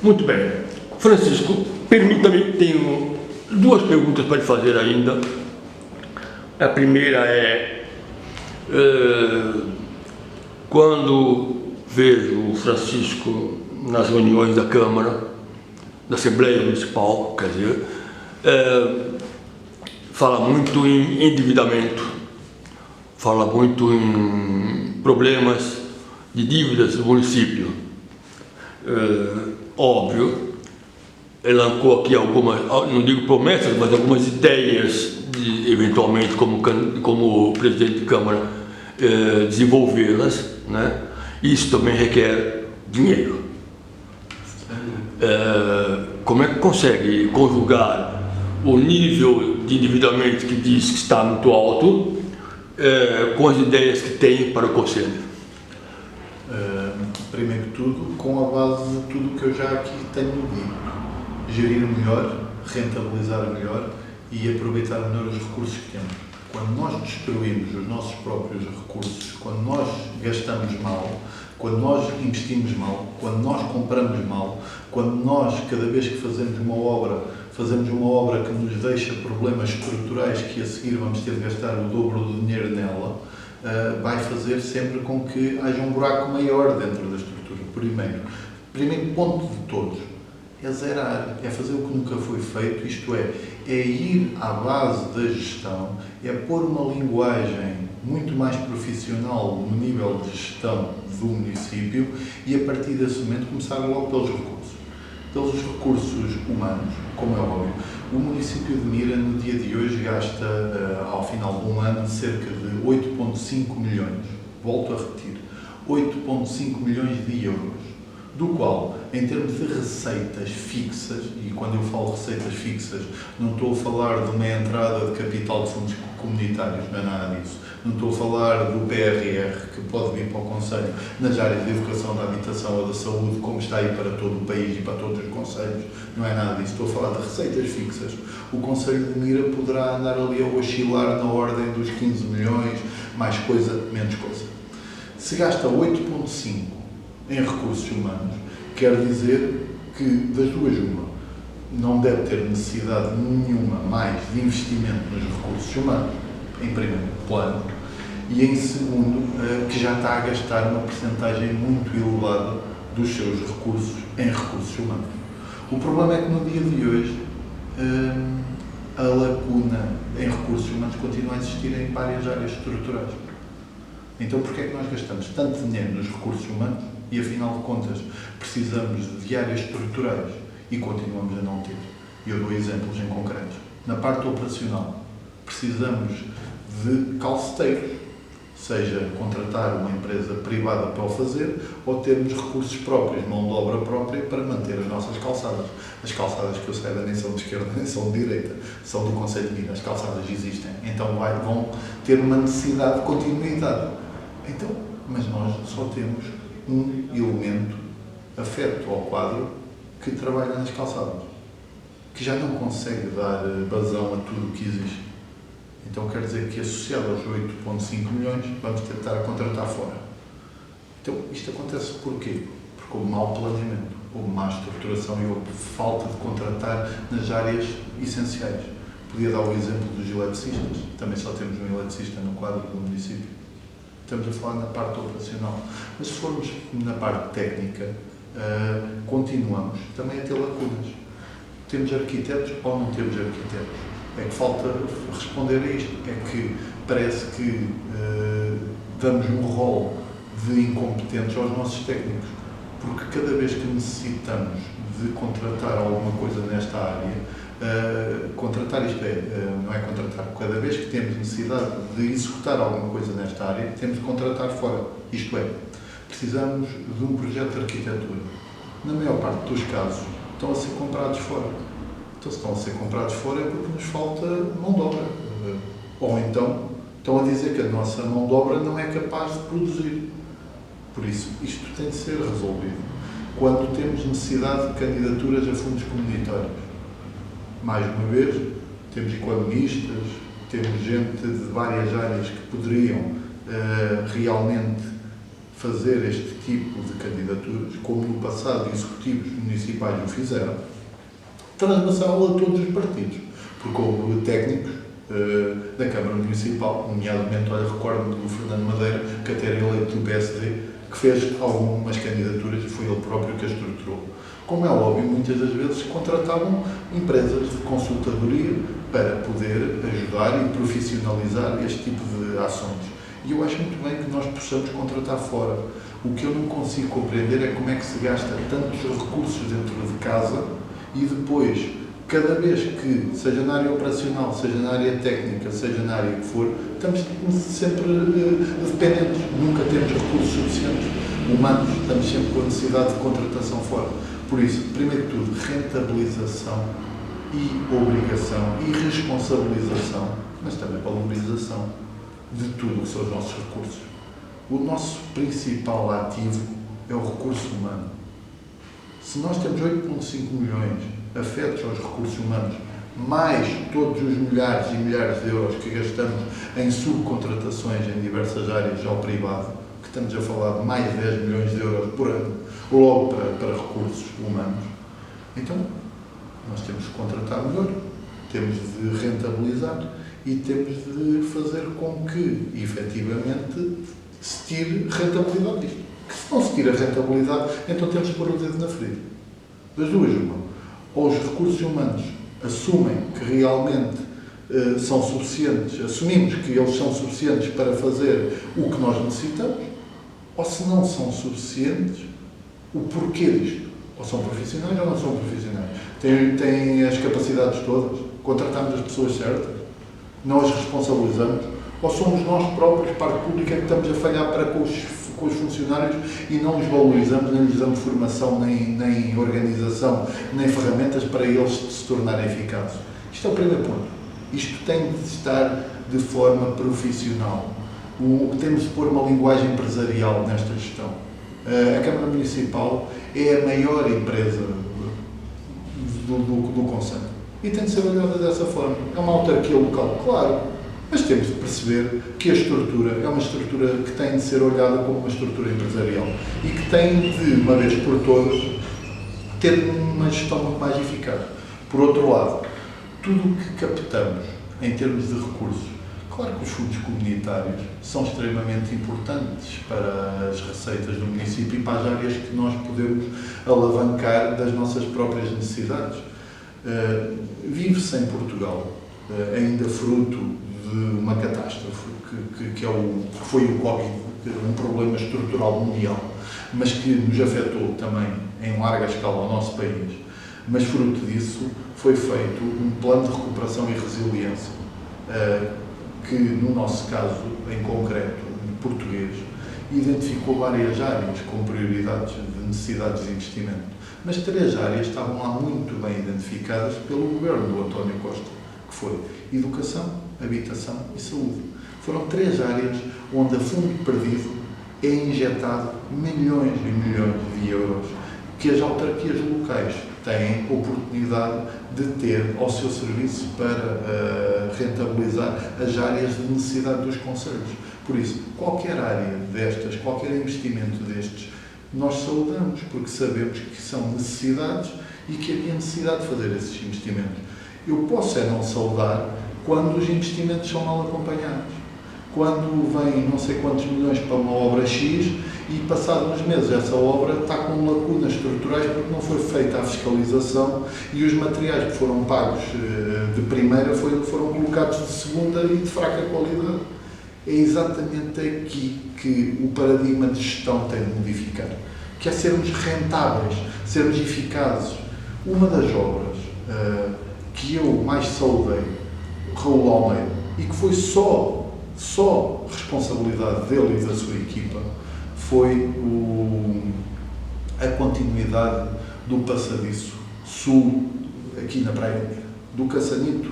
Muito bem. Francisco, permita-me, tenho duas perguntas para lhe fazer ainda. A primeira é, quando vejo o Francisco nas reuniões da Câmara, da Assembleia Municipal, quer dizer, fala muito em endividamento, fala muito em problemas de dívidas do município. Óbvio, elencou aqui algumas, não digo promessas, mas algumas ideias de, eventualmente, como presidente de Câmara, desenvolvê-las, né? Isso também requer dinheiro. Como é que consegue conjugar o nível de endividamento que diz que está muito alto com as ideias que tem para o Conselho? Primeiro de tudo, com a base de tudo que eu já aqui tenho dito. Gerir melhor, rentabilizar melhor e aproveitar melhor os recursos que temos. Quando nós destruímos os nossos próprios recursos, quando nós gastamos mal, quando nós investimos mal, quando nós compramos mal, quando nós, cada vez que fazemos uma obra que nos deixa problemas estruturais que a seguir vamos ter de gastar o dobro do dinheiro nela, vai fazer sempre com que haja um buraco maior dentro da estrutura. Primeiro ponto de todos é zerar, é fazer o que nunca foi feito, isto é ir à base da gestão, é pôr uma linguagem muito mais profissional no nível de gestão do município e a partir desse momento começar logo pelos recursos. Pelos recursos humanos, como é óbvio. O município de Mira, no dia de hoje, gasta, ao final de um ano, cerca de 8,5 milhões. Volto a repetir, 8,5 milhões de euros. Do qual, em termos de receitas fixas, e quando eu falo receitas fixas, não estou a falar de uma entrada de capital de fundos comunitários, não é nada disso. Não estou a falar do PRR, que pode vir para o Conselho, nas áreas de educação, da habitação ou da saúde, como está aí para todo o país e para todos os concelhos, não é nada disso. Estou a falar de receitas fixas. O Conselho de Mira poderá andar ali a oscilar na ordem dos 15 milhões, mais coisa, menos coisa. Se gasta 8,5 em recursos humanos, quer dizer que, das duas uma, não deve ter necessidade nenhuma mais de investimento nos recursos humanos, em primeiro plano, e em segundo, que já está a gastar uma percentagem muito elevada dos seus recursos em recursos humanos. O problema é que no dia de hoje a lacuna em recursos humanos continua a existir em várias áreas estruturais. Então, porquê é que nós gastamos tanto dinheiro nos recursos humanos e, afinal de contas, precisamos de áreas estruturais e continuamos a não ter? Eu dou exemplos em concreto. Na parte operacional, precisamos de calceteiros, seja contratar uma empresa privada para o fazer ou termos recursos próprios, mão de obra própria para manter as nossas calçadas. As calçadas que eu saiba nem são de esquerda nem são de direita, são do Conselho de Minas, as calçadas existem, então vão ter uma necessidade de continuidade. Então, mas nós só temos um elemento afeto ao quadro que trabalha nas calçadas, que já não consegue dar vazão a tudo o que existe. Então quer dizer que, associado aos 8,5 milhões, vamos tentar contratar fora. Então isto acontece porquê? Porque houve mau planeamento, houve má estruturação e houve falta de contratar nas áreas essenciais. Podia dar o exemplo dos eletricistas, também só temos um eletricista no quadro do município. Estamos a falar na parte operacional. Mas se formos na parte técnica, continuamos também a ter lacunas. Temos arquitetos ou não temos arquitetos? É que falta responder a isto. É que parece que damos um rol de incompetentes aos nossos técnicos. Porque cada vez que necessitamos de contratar alguma coisa nesta área, contratar isto não é contratar, cada vez que temos necessidade de executar alguma coisa nesta área, temos de contratar fora. Isto é, precisamos de um projeto de arquitetura. Na maior parte dos casos, estão a ser comprados fora. Então, se estão a ser comprados fora é porque nos falta mão de obra. Ou então, estão a dizer que a nossa mão de obra não é capaz de produzir. Por isso, isto tem de ser resolvido. Quando temos necessidade de candidaturas a fundos comunitários, mais uma vez, temos economistas, temos gente de várias áreas que poderiam realmente fazer este tipo de candidaturas, como no passado executivos municipais o fizeram, transversal a todos os partidos, porque houve técnicos da Câmara Municipal, nomeadamente, olha, recordo do Fernando Madeira, que até era eleito do PSD, que fez algumas candidaturas e foi ele próprio que as estruturou. Como é óbvio, muitas das vezes contratavam empresas de consultadoria para poder ajudar e profissionalizar este tipo de ações. E eu acho muito bem que nós possamos contratar fora. O que eu não consigo compreender é como é que se gasta tantos recursos dentro de casa e depois, cada vez que, seja na área operacional, seja na área técnica, seja na área que for, estamos sempre dependentes. Nunca temos recursos suficientes humanos, estamos sempre com a necessidade de contratação fora. Por isso, primeiro de tudo, rentabilização e obrigação e responsabilização, mas também valorização de tudo o que são os nossos recursos. O nosso principal ativo é o recurso humano. Se nós temos 8,5 milhões afetos aos recursos humanos, mais todos os milhares e milhares de euros que gastamos em subcontratações em diversas áreas ao privado, que estamos a falar de mais de 10 milhões de euros por ano, logo para recursos humanos, então nós temos de contratar melhor, temos de rentabilizar e temos de fazer com que, efetivamente, se tire rentabilidade disto. Que se não se tira rentabilidade, então temos de pôr o dedo na ferida. Das duas, uma. Ou os recursos humanos assumem que realmente são suficientes, assumimos que eles são suficientes para fazer o que nós necessitamos, ou se não são suficientes, o porquê disto. Ou são profissionais ou não são profissionais. Têm as capacidades todas, contratamos as pessoas certas, não as responsabilizamos, ou somos nós próprios, parte pública, que estamos a falhar para com os funcionários e não os valorizamos, nem lhes damos formação, nem organização, nem ferramentas para eles se tornarem eficazes. Isto é o primeiro ponto. Isto tem de estar de forma profissional. Temos de pôr uma linguagem empresarial nesta gestão. A Câmara Municipal é a maior empresa do concelho e tem de ser olhada dessa forma. É uma autarquia local, claro, mas temos de perceber que a estrutura é uma estrutura que tem de ser olhada como uma estrutura empresarial e que tem de, uma vez por todas, ter uma gestão muito mais eficaz. Por outro lado, tudo o que captamos em termos de recursos, claro que os fundos comunitários são extremamente importantes para as receitas do município e para as áreas que nós podemos alavancar das nossas próprias necessidades. Vive-se em Portugal, ainda fruto de uma catástrofe que foi o Covid, um problema estrutural mundial, mas que nos afetou também em larga escala ao nosso país. Mas fruto disso foi feito um plano de recuperação e resiliência, que no nosso caso, em concreto, em português, identificou várias áreas com prioridades de necessidades de investimento. Mas 3 áreas estavam lá muito bem identificadas pelo governo do António Costa, que foi educação, habitação e saúde. Foram 3 áreas onde a fundo perdido é injetado milhões e milhões de euros que as autarquias locais têm oportunidade de ter ao seu serviço para rentabilizar as áreas de necessidade dos concelhos. Por isso, qualquer área destas, qualquer investimento destes, nós saudamos, porque sabemos que são necessidades e que havia necessidade de fazer esses investimentos. Eu posso não saudar quando os investimentos são mal acompanhados. Quando vem não sei quantos milhões para uma obra X e passados uns meses essa obra está com lacunas estruturais porque não foi feita a fiscalização e os materiais que foram pagos de primeira foram colocados de segunda e de fraca qualidade. É exatamente aqui que o paradigma de gestão tem de modificar, que é sermos rentáveis, sermos eficazes. Uma das obras que eu mais saudei, Raul Almeida, e que foi só responsabilidade dele e da sua equipa, foi a continuidade do passadiço sul, aqui na Praia, do Caçanito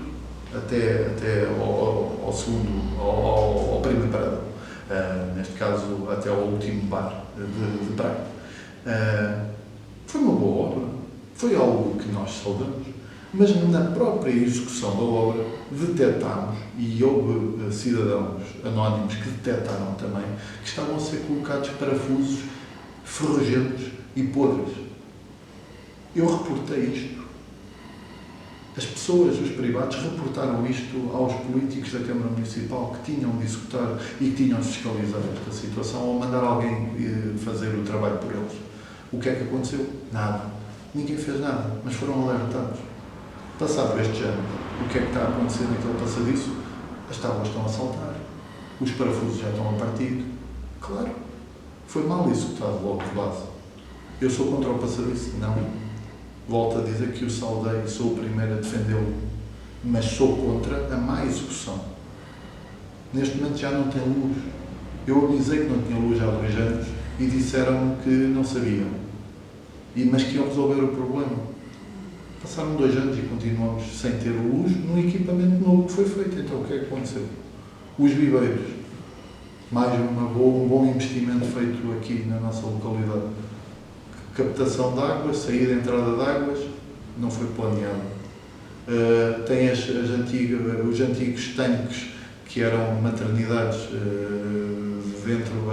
até ao primeiro parada, neste caso até ao último bar de praia. Foi uma boa obra, foi algo que nós saudamos, mas na própria execução da obra detectámos, e houve cidadãos anónimos que detectaram também, que estavam a ser colocados parafusos ferrugentos e podres. Eu reportei isto. As pessoas, os privados, reportaram isto aos políticos da Câmara Municipal que tinham de executar e que tinham de fiscalizar esta situação ou mandar alguém fazer o trabalho por eles. O que é que aconteceu? Nada. Ninguém fez nada, mas foram alertados. Passado este ano, o que é que está a acontecer naquele passadiço? As tábuas estão a saltar. Os parafusos já estão a partir. Claro. Foi mal executado logo de base. Eu sou contra o passadiço? Não. Volto a dizer que o saudei, sou o primeiro a defendê-lo, mas sou contra a má execução. Neste momento já não tem luz. Eu avisei que não tinha luz há 2 anos e disseram-me que não sabiam, mas que iam resolver o problema. Passaram 2 anos e continuamos sem ter luz no equipamento novo que foi feito. Então o que é que aconteceu? Os viveiros, mais um bom investimento feito aqui na nossa localidade. Captação de águas, saída e entrada de águas, não foi planeado. Tem os antigos tanques que eram maternidades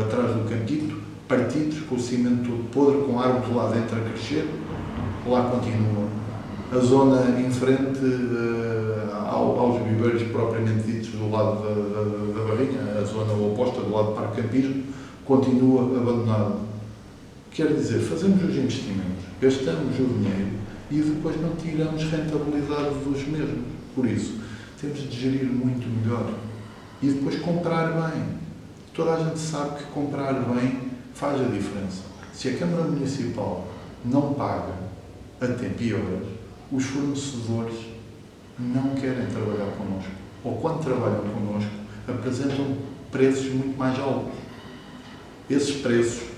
atrás do campito, partidos, com o cimento todo podre, com a árvore lá dentro a crescer, lá continua. A zona em frente aos viveiros propriamente ditos do lado da Barrinha, a zona oposta do lado do Parque Campismo, continua abandonada. Quer dizer, fazemos os investimentos, gastamos o dinheiro e depois não tiramos rentabilidade dos mesmos. Por isso, temos de gerir muito melhor e depois comprar bem. Toda a gente sabe que comprar bem faz a diferença. Se a Câmara Municipal não paga a tempo e horas, os fornecedores não querem trabalhar connosco. Ou quando trabalham connosco, apresentam preços muito mais altos. Esses preços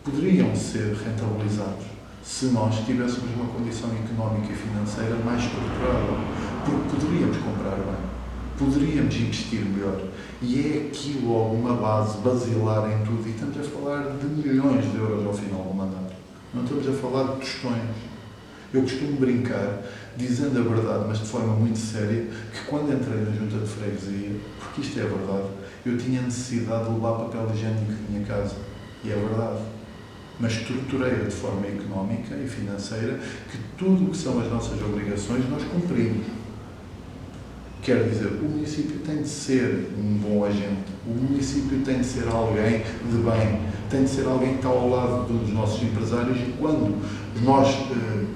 poderiam ser rentabilizados se nós tivéssemos uma condição económica e financeira mais estruturada, porque poderíamos comprar bem, poderíamos investir melhor. E é aqui logo uma base basilar em tudo, e estamos a falar de milhões de euros ao final do mandato. Não estamos a falar de tostões. Eu costumo brincar, dizendo a verdade, mas de forma muito séria, que quando entrei na Junta de Freguesia, porque isto é verdade, eu tinha necessidade de levar papel higiênico da minha casa. E é verdade. Mas estruturei-a de forma económica e financeira que tudo o que são as nossas obrigações nós cumprimos. Quer dizer, o município tem de ser um bom agente, o município tem de ser alguém de bem, tem de ser alguém que está ao lado dos nossos empresários e quando nós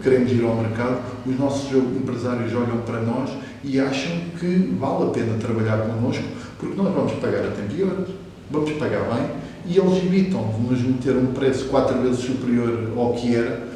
queremos ir ao mercado, os nossos empresários olham para nós e acham que vale a pena trabalhar connosco porque nós vamos pagar a tempo e horas, vamos pagar bem. E eles evitam de nos meter um preço 4 vezes superior ao que era,